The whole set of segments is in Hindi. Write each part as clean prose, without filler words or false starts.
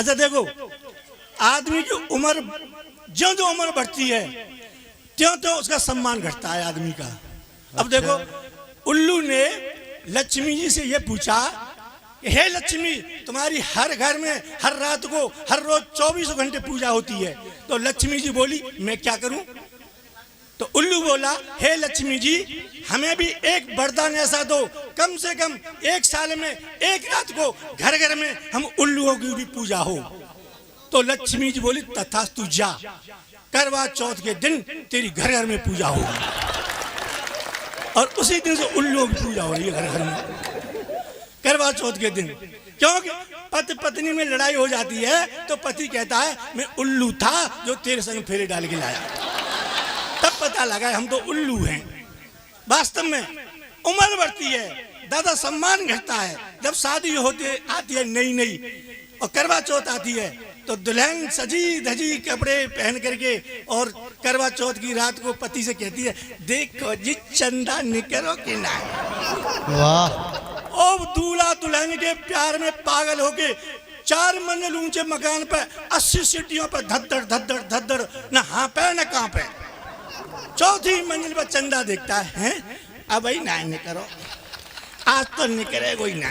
अच्छा देखो, आदमी की उम्र ज्यों ज्यों उम्र बढ़ती है त्यों त्यों उसका सम्मान घटता है आदमी का। अब देखो, उल्लू ने लक्ष्मी जी से ये पूछा, हे लक्ष्मी, तुम्हारी हर घर में हर रात को हर रोज 24 घंटे पूजा होती है, तो लक्ष्मी जी बोली मैं क्या करूं? तो उल्लू बोला, हे लक्ष्मी जी, हमें भी एक वरदान ऐसा दो, कम से कम एक साल में एक रात को घर घर में हम उल्लुओं की भी पूजा हो। तो लक्ष्मी जी बोली, तथास्तु, जा, करवा चौथ के दिन तेरी घर घर में पूजा होगी। और उसी दिन से उल्लुओं की पूजा हो रही है घर घर में, करवा चौथ के दिन। क्योंकि पति पत्नी में लड़ाई हो जाती है तो पति कहता है मैं उल्लू था जो तेरे संग फेरे डाल के लाया, तब पता लगा हम तो उल्लू हैं। वास्तव में उम्र बढ़ती है, दादा सम्मान घटता है। जब शादी होती आती है नई नई और करवा चौथ आती है तो दुल्हन सजी धजी कपड़े पहन करके और करवा चौथ की रात को पति से कहती है, देखो जी चंदा निकलो कि ना। वाह। और दूल्हा दुल्हन के प्यार में पागल होके 4 मंजिल ऊंचे मकान पर 80 सीढ़ियों पर धद्दड़ धद्दड़ धद्दड़, न हाँ पे न कहाँ पे, 4थी मंजिल पर चंदा देखता है। अब भाई ना निकलो, आज तो निकले कोई ना।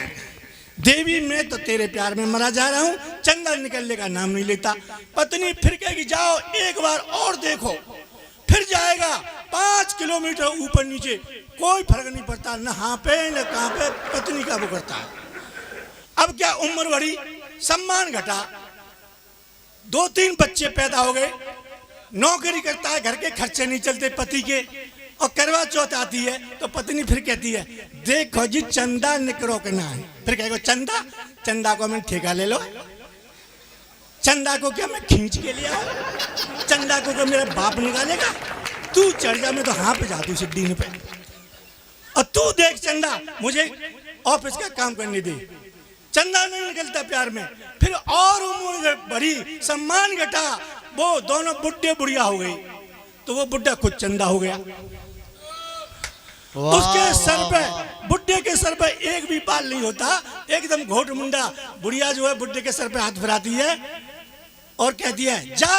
देवी मैं तो तेरे प्यार में मरा जा रहा हूँ, चंदा निकलने का नाम नहीं लेता। पत्नी फिर कहेगी, जाओ एक बार और देखो। फिर जाएगा 5 किलोमीटर ऊपर नीचे, कोई फर्क नहीं पड़ता, न हाँ पे न कहाँ पे, पत्नी का वो करता है। अब क्या, उम्र बढ़ी, सम्मान घटा, 2-3 बच्चे पैदा हो गए, नौकरी करता है, घर के खर्चे नहीं चलते पति के, और करवा चौथ आती है तो पत्नी फिर कहती है, देखो जी चंदा निकलो के ना है। फिर कहेगा, चंदा, चंदा को मैं ठेका ले लो, चंदा को क्या मैं खींच के ले आऊं, चंदा को क्या मेरा बाप निकालेगा, तू चढ़ जा, मैं तो हाँ पे जाती हूँ सिड्डी पे, और तू देख चंदा मुझे ऑफिस का काम करने दे। चंदा नहीं निकलता प्यार में। फिर और उम्र बढ़ी, सम्मान घटा, वो दोनों बुढ़े बुढ़िया हो गई, तो वो बुढ़ा खुद चंदा हो गया। उसके सर पे, बुढ़े के सर पे एक भी बाल नहीं होता, एकदम घोट मुंडा। बुढ़िया जो है बुढ़े के सर पे हाथ फिराती है और कहती है, जा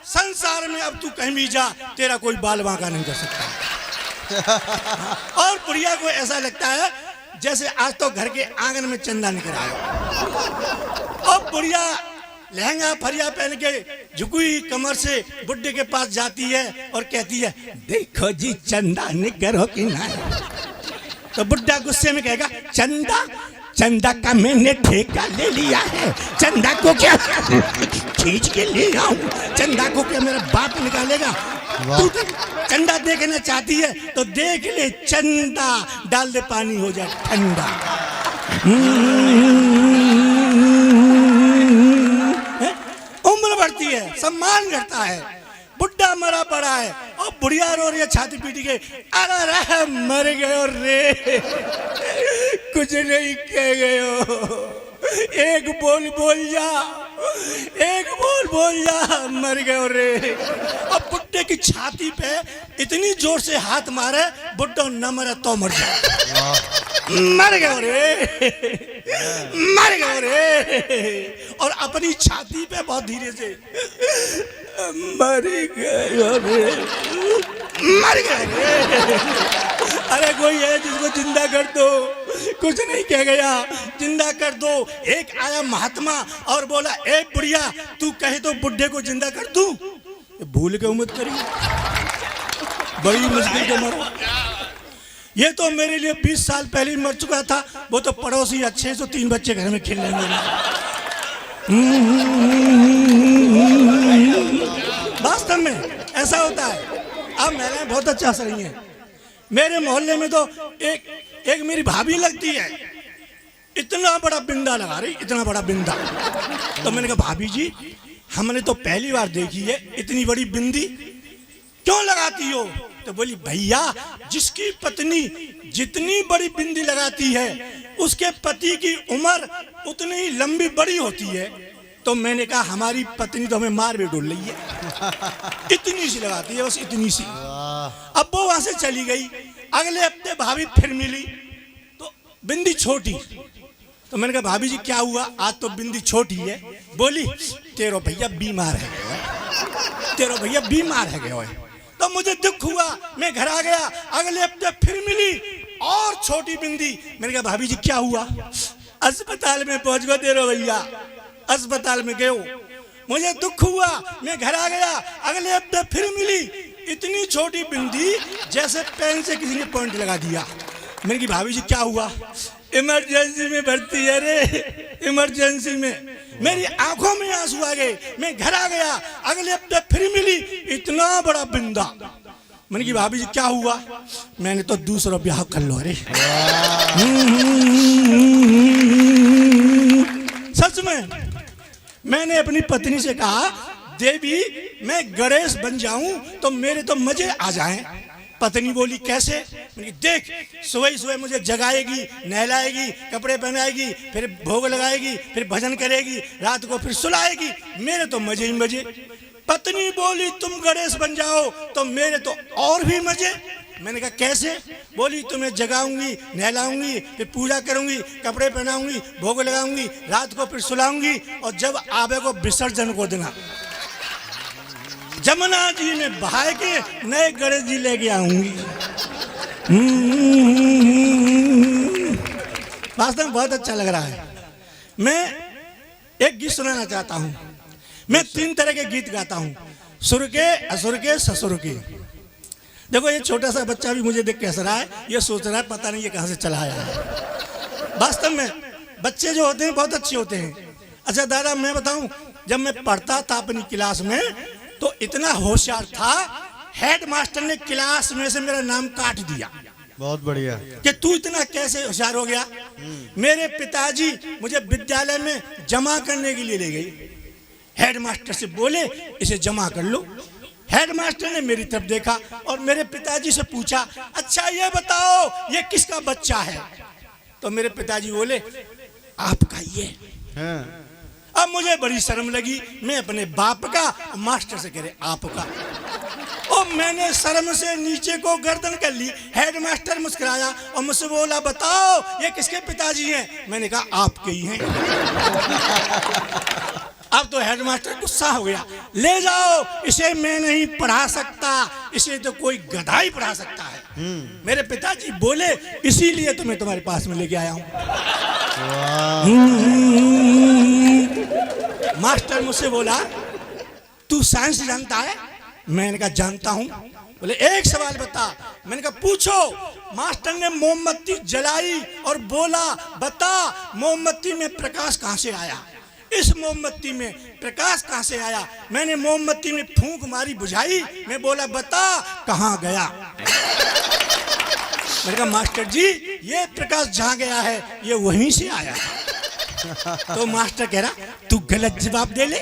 संसार में अब तू कहीं भी जा, तेरा कोई बाल बांका नहीं कर सकता। और बुढ़िया को ऐसा लगता है जैसे आज तो घर के आंगन में चंदा निकल आया। और बुढ़िया लहंगा फरिया पहन के झुकी कमर से बुड्ढे के पास जाती है और कहती है, देखो जी चंदा निकलो कि ना। तो बुड्ढा गुस्से में कहेगा, चंदा, चंदा का मैंने ठेका ले लिया है, चंदा को क्या खींच के ले आऊं, चंदा को क्या मेरा बाप निकालेगा। तू तो चंदा देखना चाहती है तो देख ले, चंदा डाल दे पानी हो जाए ठंडा। उम्र बढ़ती है, सम्मान घटता है, बुढ़ा मरा पड़ा है और बुढ़िया रो रही है छाती पीटी के, अरे रह मर गयो रे, कुछ नहीं कह गयो, एक बोल बोल जा, एक बोल बोल जा, मर गयो रे। अब बुढ़े की छाती पे इतनी जोर से हाथ मारे, बुढ़ा न मरे तो मर जाए, मर गयो रे, मर गयो रे। और अपनी छाती पे बहुत धीरे से, मर गयो रे, मर गयो रे। अरे कोई है जिसको जिंदा कर दो, कुछ नहीं कह गया, जिंदा कर दो। एक आया महात्मा और बोला, ए बुढ़िया तू कहे तो बुढ़े को जिंदा कर दूं। भूल के उम्मीद करी, बड़ी मुश्किल के मरो। ये तो मेरे लिए 20 साल पहले ही मर चुका था, वो तो पड़ोसी अच्छे से 3 बच्चे घर में खेल लेंगे। वास्तव में ऐसा होता है। अब महिलाएं बहुत अच्छा सही हैं। मेरे मोहल्ले में तो एक मेरी भाभी लगती है, इतना बड़ा बिंदा लगा रही, इतना बड़ा बिंदा। तो मैंने कहा, भाभी जी हमने तो पहली बार देखी है, इतनी बड़ी बिंदी क्यों लगाती हो? तो बोली, भैया जिसकी पत्नी जितनी बड़ी बिंदी लगाती है उसके पति की उम्र उतनी ही लंबी बड़ी होती है। तो मैंने कहा, हमारी पत्नी तो हमें मार भी डोल रही है, इतनी सी लगाती है, बस इतनी सी। अब वो वहां से चली गई। अगले हफ्ते भाभी फिर मिली तो बिंदी छोटी। तो मैंने कहा भाभी जी क्या हुआ, आज तो बिंदी छोटी है। बोली तेरो भैया बीमार है, तेरो भैया बीमार है गए। तो मुझे दुख हुआ, मैं घर आ गया। अगले हफ्ते फिर मिली और छोटी बिंदी। मैंने कहा भाभी जी क्या हुआ, अस्पताल में पहुंच गए तेरो भैया, अस्पताल में गए। मुझे दुख हुआ, मैं घर आ गया। अगले हफ्ते फिर मिली, इतनी छोटी बिंदी जैसे पेन से किसी ने पॉइंट लगा दिया। मैंने कहा भाभी जी क्या हुआ, इमरजेंसी में भर्ती है रे, इमरजेंसी में। मेरी आंखों में आंसू आ गए। मैं घर आ गया। अगले हफ्ते फिर मिली, इतना बड़ा बिंदा। मैंने कहा भाभी जी क्या हुआ, मैंने तो दूसरा ब्याह कर लो रे। सच में मैंने अपनी पत्नी से कहा देवी मैं गणेश बन जाऊं तो मेरे तो मजे आ जाएं। पत्नी बोली कैसे। मैंने कहा देख सुबह सुबह मुझे जगाएगी, नहलाएगी, कपड़े पहनाएगी, फिर भोग लगाएगी, फिर भजन करेगी, रात को फिर सुलाएगी, मेरे तो मजे ही मजे। पत्नी बोली तुम गणेश बन जाओ तो मेरे तो और भी मजे। मैंने कहा कैसे। बोली तुम्हें जगाऊंगी, नहलाऊंगी, फिर पूजा करूंगी, कपड़े पहनाऊंगी, भोग लगाऊंगी, रात को फिर सुलाऊंगी, और जब आबे को विसर्जन को देना जमुना जी में बहा के नए गणेश जी लेके आऊंगी। वास्तव में बहुत अच्छा लग रहा है। मैं एक गीत सुनाना चाहता हूं। मैं 3 तरह के गीत गाता हूं, सुर के, असुर के, ससुर के। देखो ये छोटा सा बच्चा भी मुझे देख के हंस रहा है, ये सोच रहा है पता नहीं ये कहां से चला आया है। वास्तव में बच्चे जो होते हैं बहुत अच्छे होते हैं। अच्छा दादा मैं बताऊं, जब मैं पढ़ता था अपनी क्लास में तो इतना होशियार था, हेड मास्टर ने क्लास में से मेरा नाम काट दिया। बहुत बढ़िया कि तू इतना कैसे होशियार हो गया। मेरे पिताजी मुझे विद्यालय में जमा करने के लिए ले गए। हेड मास्टर से बोले इसे जमा कर लो। हेड मास्टर ने मेरी तरफ देखा और मेरे पिताजी से पूछा अच्छा ये बताओ ये किसका बच्चा है। तो मेरे पिताजी बोले आपका ये। अब मुझे बड़ी शर्म लगी, मैं अपने बाप का, मास्टर से कह रहे आपका। और मैंने शर्म से नीचे को गर्दन कर ली। हेड मास्टर मुस्कुराया और मुझसे बोला बताओ ये किसके पिताजी हैं। मैंने कहा आपके ही हैं। अब तो हेड मास्टर गुस्सा हो गया, ले जाओ इसे मैं नहीं पढ़ा सकता, इसे तो कोई गधा ही पढ़ा सकता है। मेरे पिताजी बोले इसीलिए तो मैं तुम्हारे पास में लेके आया हूं। मास्टर मुझसे बोला तू साइंस जानता है। मैंने कहा जानता हूं। बोले एक सवाल बता। मैंने कहा पूछो। मास्टर ने मोमबत्ती जलाई और बोला बता मोमबत्ती में प्रकाश कहां से आया, इस मोमबत्ती में प्रकाश कहां से आया। मैंने मोमबत्ती में फूंक मारी, बुझाई, मैं बोला बता कहां गया। मैंने कहा मास्टर जी ये प्रकाश जहां गया है ये वहीं से आया। तो मास्टर कह रहा तू गलत जवाब दे ले,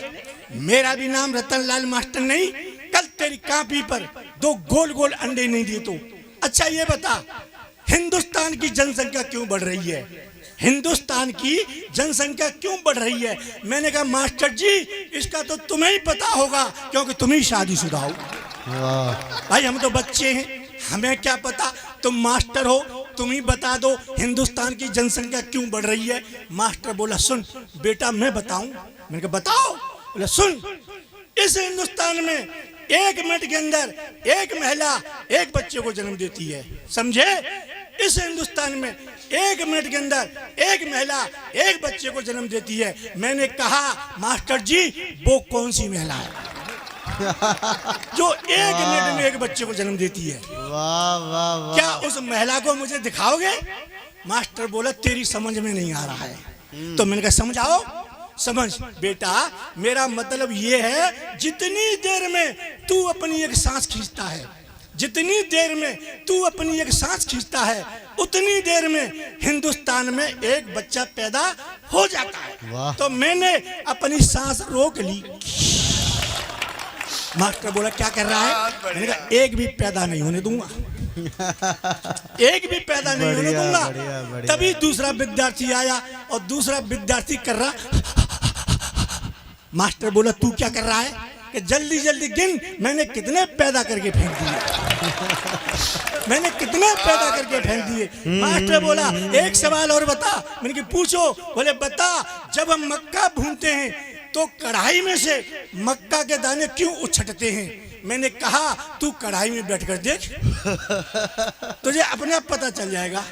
मेरा भी नाम रतन लाल मास्टर नहीं, कल तेरी कॉपी पर 2 गोल गोल अंडे नहीं दिए तो। अच्छा ये बता हिंदुस्तान की जनसंख्या क्यों बढ़ रही है, हिंदुस्तान की जनसंख्या क्यों बढ़ रही है। मैंने कहा मास्टर जी इसका तो तुम्हें ही पता होगा क्योंकि तुम ही शादीशुदा हो। भाई हम तो बच्चे हैं, हमें क्या पता, तुम मास्टर हो, तुम ही बता दो हिंदुस्तान की जनसंख्या क्यों बढ़ रही है। मास्टर बोला सुन बेटा मैं बताऊं। मैंने कहा बताओ। बोला सुन इस हिंदुस्तान में 1 मिनट के अंदर एक महिला एक बच्चे को जन्म देती है, समझे। इस हिंदुस्तान में 1 मिनट के अंदर एक महिला एक बच्चे को जन्म देती है। मैंने कहा मास्टर जी वो कौन सी महिला है जो 1 मिनट में एक बच्चे को जन्म देती है। वाह वाह वाह। क्या उस महिला को मुझे दिखाओगे। मास्टर बोला तेरी समझ में नहीं आ रहा है। तो मैंने कहा समझाओ। समझ बेटा मेरा मतलब ये है जितनी देर में तू अपनी एक सांस खींचता है, जितनी देर में तू अपनी एक सांस खींचता है उतनी देर में हिंदुस्तान में एक बच्चा पैदा हो जाता है। तो मैंने अपनी सांस रोक ली। मास्टर बोला क्या कर रहा है। मैंने कहा एक भी पैदा नहीं होने दूंगा, एक भी पैदा नहीं होने दूंगा। तभी दूसरा विद्यार्थी आया और दूसरा विद्यार्थी कर रहा। मास्टर बोला तू क्या कर रहा है कि जल्दी जल्दी गिन मैंने कितने पैदा करके फेंक दिए। मैंने कितने पैदा करके फेंक दिए। मास्टर बोला एक सवाल और बता। मैंने कहा पूछो। बोले बता, जब हम मक्का भूनते हैं तो कढ़ाई में से मक्का के दाने क्यों उछटते हैं? मैंने कहा तू कढ़ाई में बैठकर देख, तुझे अपने आप पता चल जाएगा।